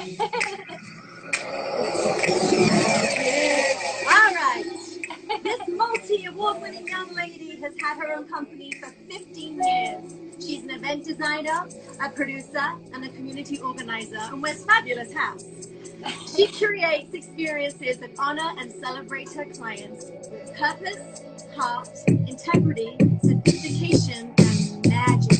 All right. This multi-award-winning young lady has had her own company for 15 years. She's an event designer, a producer, and a community organizer, and wears fabulous hats. She creates experiences that honor and celebrate her clients with purpose, heart, integrity, sophistication, and magic.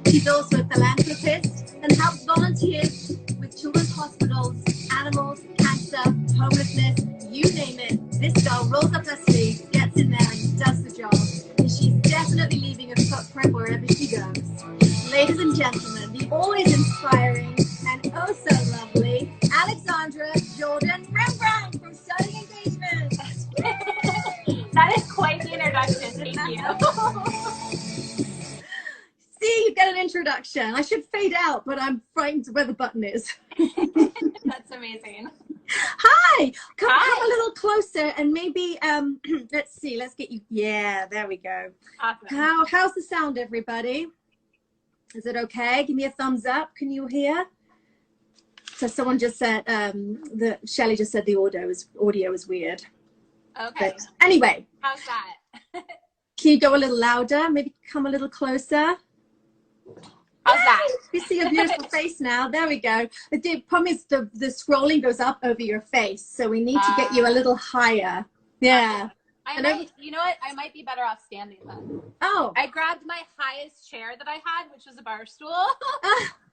She's also a philanthropist and helps volunteers with children's hospitals, animals, cancer, homelessness, you name it. This girl rolls up her sleeves, gets in there, and does the job. And she's definitely leaving a footprint wherever she goes. Ladies and gentlemen, the always inspiring and oh so lovely Alexandra Jordan Rembac from Studying Engagement. That is quite the introduction. Thank you. See, you get an introduction. I should fade out, but I'm frightened where the button is. That's amazing. Hi. Come a little closer and maybe let's see, let's get you. Yeah, there we go. Awesome. How's the sound, everybody? Is it okay? Give me a thumbs up. Can you hear? So someone just said Shelley just said the audio is weird. Okay. But anyway. How's that? Can you go a little louder? Maybe come a little closer. How's that? You see your beautiful face now. There we go. The problem is the scrolling goes up over your face, so we need to get you a little higher. Yeah. You know what? I might be better off standing then. Oh. I grabbed my highest chair that I had, which was a bar stool.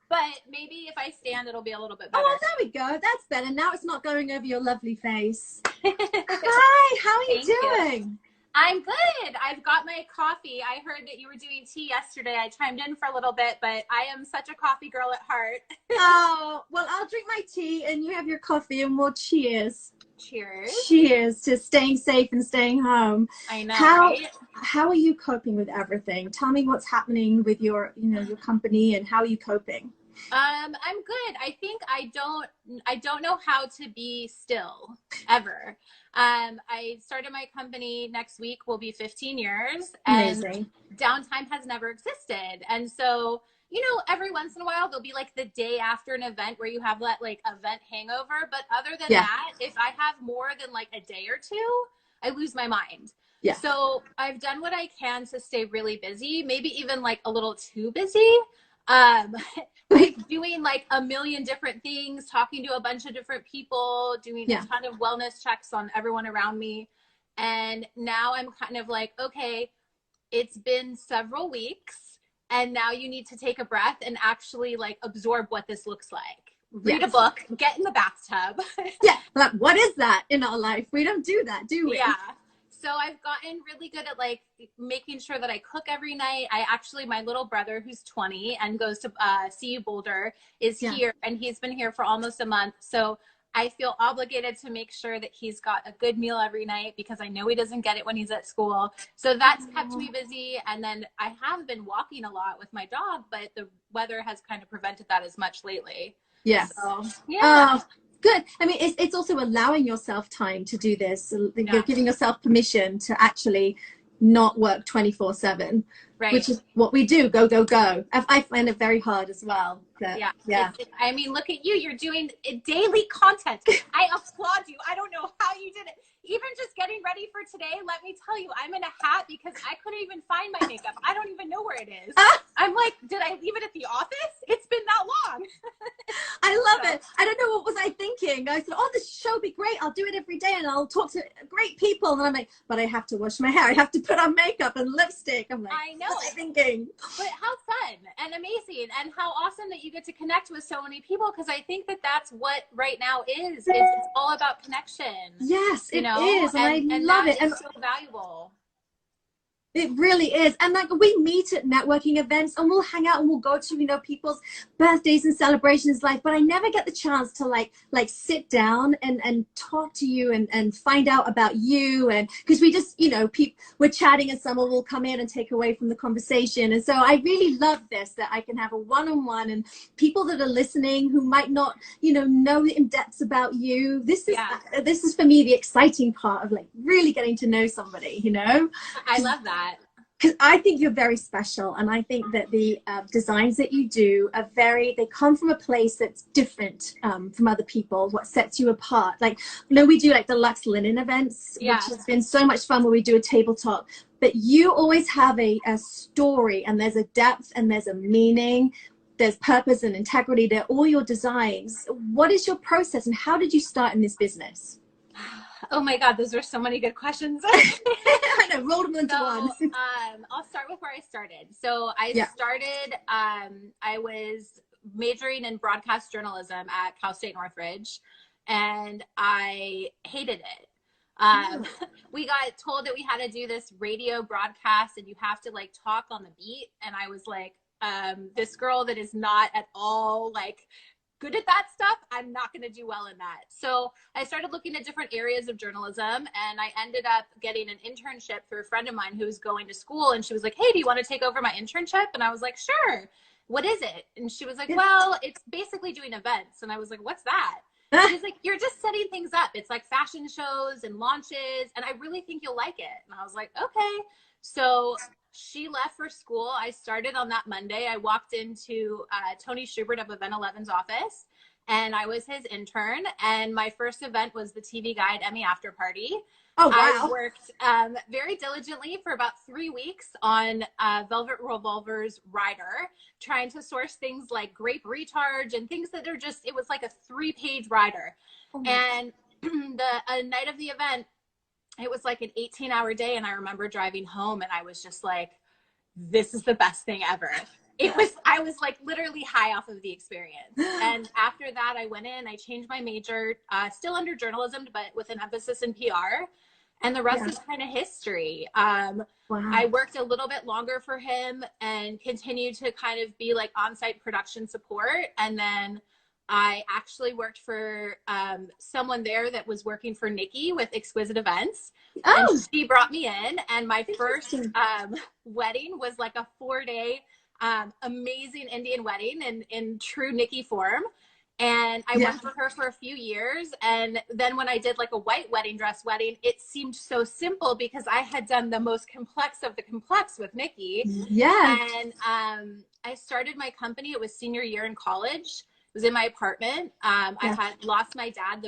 But maybe if I stand, it'll be a little bit better. Oh, there we go. That's better. Now it's not going over your lovely face. Hi, how are you doing? I'm good. I've got my coffee. I heard that you were doing tea yesterday. I chimed in for a little bit, but I am such a coffee girl at heart. Oh, well, I'll drink my tea and you have your coffee and we'll cheers. Cheers. Cheers to staying safe and staying home. I know. How are you coping with everything? Tell me what's happening with your company and how are you coping? I'm good. I think I don't know how to be still ever. I started my company next week will be 15 years and amazing. Downtime has never existed. And so, every once in a while there'll be like the day after an event where you have that like event hangover. But other than that, if I have more than like a day or two, I lose my mind. Yeah. So I've done what I can to stay really busy, maybe even like a little too busy. Like doing like a million different things, talking to a bunch of different people, doing a ton of wellness checks on everyone around me. And now I'm kind of like, okay, it's been several weeks and now you need to take a breath and actually like absorb what this looks like. Read a book, get in the bathtub. Yeah, but what is that in our life? We don't do that, do we? Yeah. So I've gotten really good at like making sure that I cook every night. My little brother who's 20 and goes to CU Boulder is here and he's been here for almost a month. So I feel obligated to make sure that he's got a good meal every night because I know he doesn't get it when he's at school. So that's kept me busy. And then I have been walking a lot with my dog, but the weather has kind of prevented that as much lately. Yes. So, yeah. Good. I mean, it's also allowing yourself time to do this. You're giving yourself permission to actually not work 24/7, which is what we do. Go, go, go. I find it very hard as well. But, I mean, look at you. You're doing daily content. I applaud you. I don't know how you did it. Even just getting ready for today, let me tell you, I'm in a hat because I couldn't even find my makeup. I don't even know where it is. I'm like, did I leave it at the office? It's been that long. I love it. I don't know, what was I thinking? I said, this show will be great. I'll do it every day and I'll talk to great people. And I'm like, but I have to wash my hair. I have to put on makeup and lipstick. I'm like, I know. What was I thinking? But how fun and amazing and how awesome that you get to connect with so many people, because I think that that's what right now is it's all about connection. Yes, it is, and I love it. And so valuable. It really is. And like we meet at networking events and we'll hang out and we'll go to, people's birthdays and celebrations but I never get the chance to like sit down and talk to you and find out about you. And because we just, we're chatting and someone will come in and take away from the conversation. And so I really love this, that I can have a one-on-one and people that are listening who might not, know in depth about you. This is for me, the exciting part of like really getting to know somebody, I love that. because I think you're very special, and I think that the designs that you do are they come from a place that's different from other people. What sets you apart? Like, we do like the Luxe Linen events, which has been so much fun, where we do a tabletop. But you always have a story, and there's a depth, and there's a meaning, there's purpose and integrity. They're all your designs. What is your process, and how did you start in this business? Oh my God, those are so many good questions. I know, roll them into one. I'll start with where I started. So I started, I was majoring in broadcast journalism at Cal State Northridge, and I hated it. We got told that we had to do this radio broadcast, and you have to like talk on the beat. And I was like, this girl that is not at all like good at that stuff, I'm not going to do well in that. So I started looking at different areas of journalism, and I ended up getting an internship through a friend of mine who was going to school, and she was like, hey, do you want to take over my internship? And I was like, sure. What is it? And she was like, well, it's basically doing events. And I was like, what's that? She's like, you're just setting things up. It's like fashion shows and launches, and I really think you'll like it. And I was like, okay. So she left for school. I started on that Monday. I walked into Tony Schubert of Event 11's office, and I was his intern. And my first event was the TV Guide Emmy After Party. Oh, wow. I worked very diligently for about 3 weeks on Velvet Revolver's rider, trying to source things like grape recharge and things that are just, it was like a 3-page rider. And the night of the event, it was like an 18-hour day, and I remember driving home, and I was just like, this is the best thing ever. I was like literally high off of the experience. And after that, I went in, I changed my major, still under journalism, but with an emphasis in PR. And the rest is kind of history. I worked a little bit longer for him and continued to kind of be like on-site production support. And then I actually worked for someone there that was working for Nikki with Exquisite Events. Oh. And she brought me in, and my first wedding was like a 4-day amazing Indian wedding in true Nikki form. And I worked with her for a few years. And then when I did like a white wedding dress wedding, it seemed so simple because I had done the most complex of the complex with Nikki. Yeah. And I started my company. It was senior year in college. It was in my apartment. I had lost my dad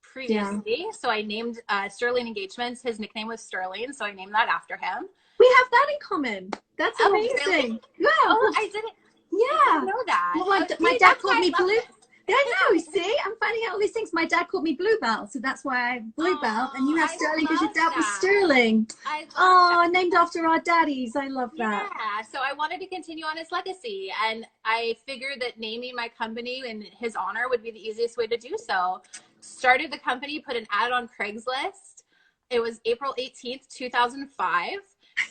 previously. So I named Sterling Engagements. His nickname was Sterling. So I named that after him. We have that in common. That's amazing. Really? Yeah. Oh, I didn't. Yeah. I didn't know that. Well, my dad called me Blue. I know, see? I'm finding out all these things. My dad called me Bluebell, so that's why I Bluebell. And you have Sterling because your dad was Sterling. Named after our daddies. I love that. Yeah, so I wanted to continue on his legacy, and I figured that naming my company in his honor would be the easiest way to do so. Started the company, put an ad on Craigslist. It was April 18th, 2005.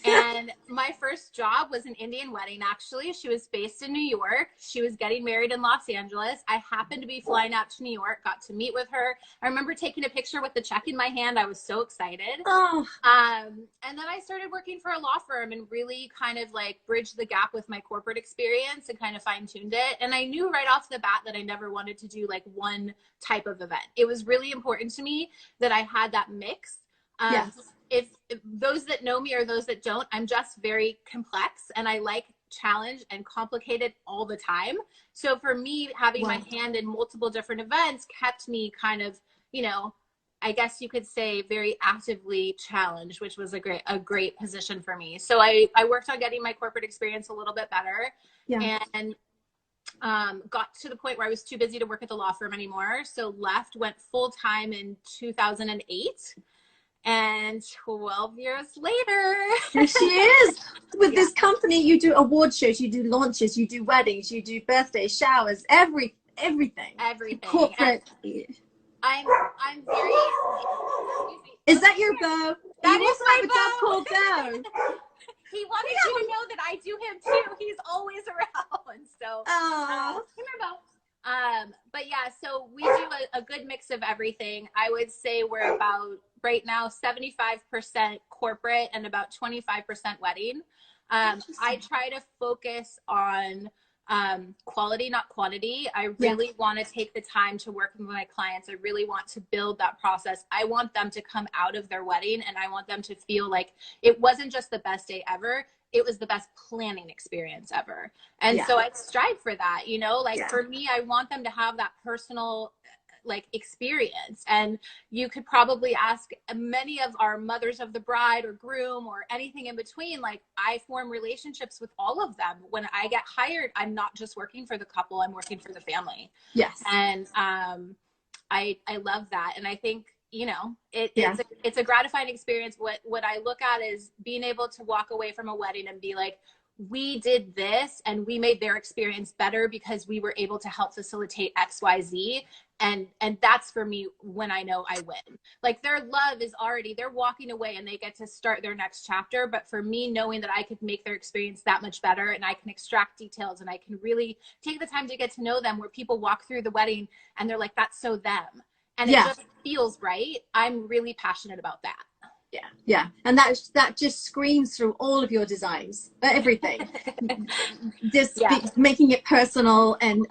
And my first job was an Indian wedding, actually. She was based in New York. She was getting married in Los Angeles. I happened to be flying out to New York, got to meet with her. I remember taking a picture with the check in my hand. I was so excited. Oh. And then I started working for a law firm and really kind of like bridged the gap with my corporate experience and kind of fine-tuned it. And I knew right off the bat that I never wanted to do like one type of event. It was really important to me that I had that mix. Yes. If those that know me or those that don't, I'm just very complex, and I like challenge and complicated all the time. So for me, having my hand in multiple different events kept me kind of, I guess you could say very actively challenged, which was a great position for me. So I worked on getting my corporate experience a little bit better, and got to the point where I was too busy to work at the law firm anymore. So left, went full time in 2008. And 12 years later, here she is with this company. You do award shows, you do launches, you do weddings, you do birthdays, showers, everything. Corporate. I'm very. Is that your beau? That is my beau. Dad called beau. He wanted you to know that I do him too. He's always around. So, but yeah, so we do a good mix of everything. I would say we're about right now 75% corporate and about 25% wedding. I try to focus on quality, not quantity. I really want to take the time to work with my clients. I really want to build that process. I want them to come out of their wedding and I want them to feel like it wasn't just the best day ever. It was the best planning experience ever. And so I strive for that, you know, like for me, I want them to have that personal like experience. And you could probably ask many of our mothers of the bride or groom or anything in between. Like I form relationships with all of them. When I get hired, I'm not just working for the couple, I'm working for the family. Yes. And I love that. And I think, you know, it's a gratifying experience. What I look at is being able to walk away from a wedding and be like, we did this and we made their experience better because we were able to help facilitate XYZ. And that's for me when I know I win. Like their love is already, they're walking away and they get to start their next chapter. But for me, knowing that I could make their experience that much better and I can extract details and I can really take the time to get to know them, where people walk through the wedding and they're like, that's so them. And it just feels right. I'm really passionate about that. Yeah. And that just screams through all of your designs, everything. Just making it personal and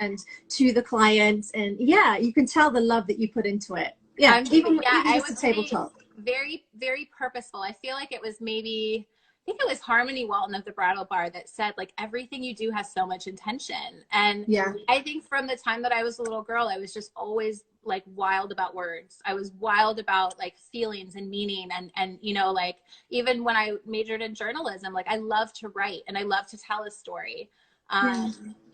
to the client. And you can tell the love that you put into it. Yeah. Even just the tabletop. Very, very purposeful. I feel like it was maybe, I think it was Harmony Walton of the Bridal Bar that said, like, everything you do has so much intention. And I think from the time that I was a little girl, I was just always like wild about words. I was wild about like feelings and meaning. And, you know, like even when I majored in journalism, like I love to write and I love to tell a story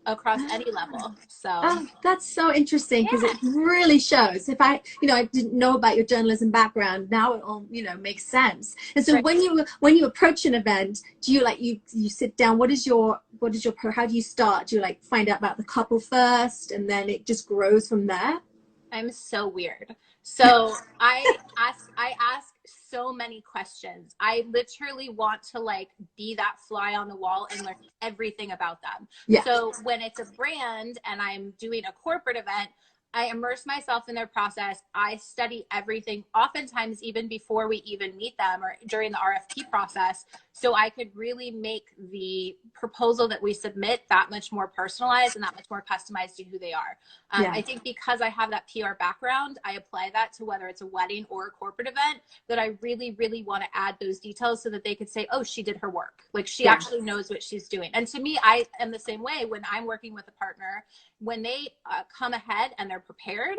across any level. So that's so interesting because it really shows. If I didn't know about your journalism background, now it all, you know, makes sense. And so when you approach an event, do you like, you sit down, how do you start? Do you like find out about the couple first and then it just grows from there? I'm so weird. So I ask so many questions. I literally want to like be that fly on the wall and learn everything about them. So when it's a brand and I'm doing a corporate event, I immerse myself in their process. I study everything, oftentimes even before we even meet them or during the RFP process, so I could really make the proposal that we submit that much more personalized and that much more customized to who they are. I think because I have that PR background, I apply that to whether it's a wedding or a corporate event, that I really, really want to add those details so that they could say, oh, she did her work. Like she actually knows what she's doing. And to me, I am the same way when I'm working with a partner. When they come ahead and they're prepared,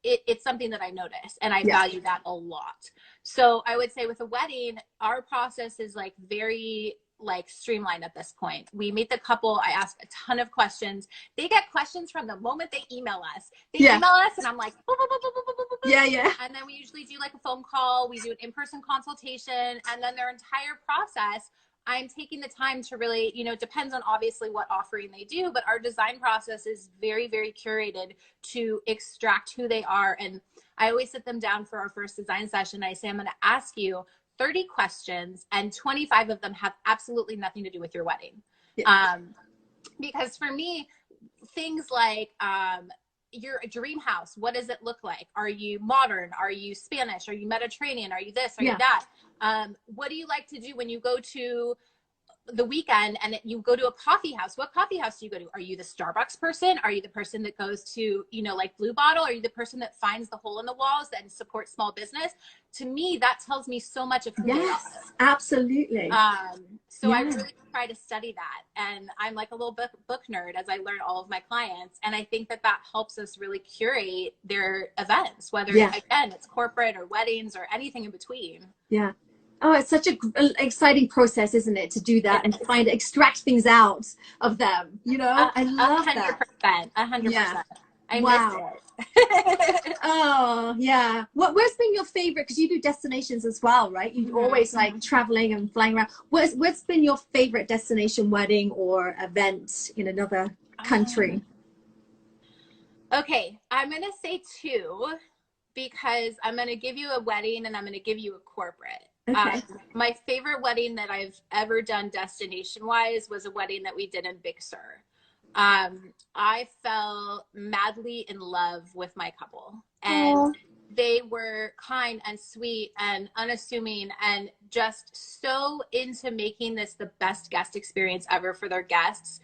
it's something that I notice and I value that a lot. So I would say with a wedding, our process is like very like streamlined at this point. We meet the couple. I ask a ton of questions. They get questions from the moment they email us. They email us and I'm like, boop, boop, boop, boop, boop, boop, boop. And then we usually do like a phone call. We do an in-person consultation, and then their entire process, I'm taking the time to really, you know, depends on obviously what offering they do, but our design process is very, very curated to extract who they are. And I always sit them down for our first design session. I say, I'm going to ask you 30 questions and 25 of them have absolutely nothing to do with your wedding. Because for me, things like, your dream house, what does it look like? Are you modern? Are you Spanish? Are you Mediterranean? Are you this? Are you that? What do you like to do when you go to the weekend and you go to a coffee house? What coffee house do you go to? Are you the Starbucks person? Are you the person that goes to, you know, like Blue Bottle? Are you the person that finds the hole in the walls and supports small business? To me, that tells me so much of who they are. Absolutely. So I really try to study that. And I'm like a little book nerd as I learn all of my clients. And I think that helps us really curate their events, whether again, it's corporate or weddings or anything in between. Oh, it's such an exciting process, isn't it, to do that and extract things out of them, you know? I love 100%, 100%. I miss it. Oh, yeah. Where's been your favorite, because you do destinations as well, right? You're always like traveling and flying around. What's been your favorite destination wedding or event in another country? Okay, I'm going to say 2, because I'm going to give you a wedding and I'm going to give you a corporate. My favorite wedding that I've ever done destination wise was a wedding that we did in Big Sur. I fell madly in love with my couple, and they were kind and sweet and unassuming and just so into making this the best guest experience ever for their guests.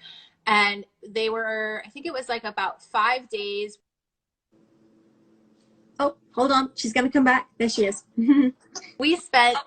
And they were, I think it was like about 5 days. Oh, hold on. She's going to come back. There she is. We spent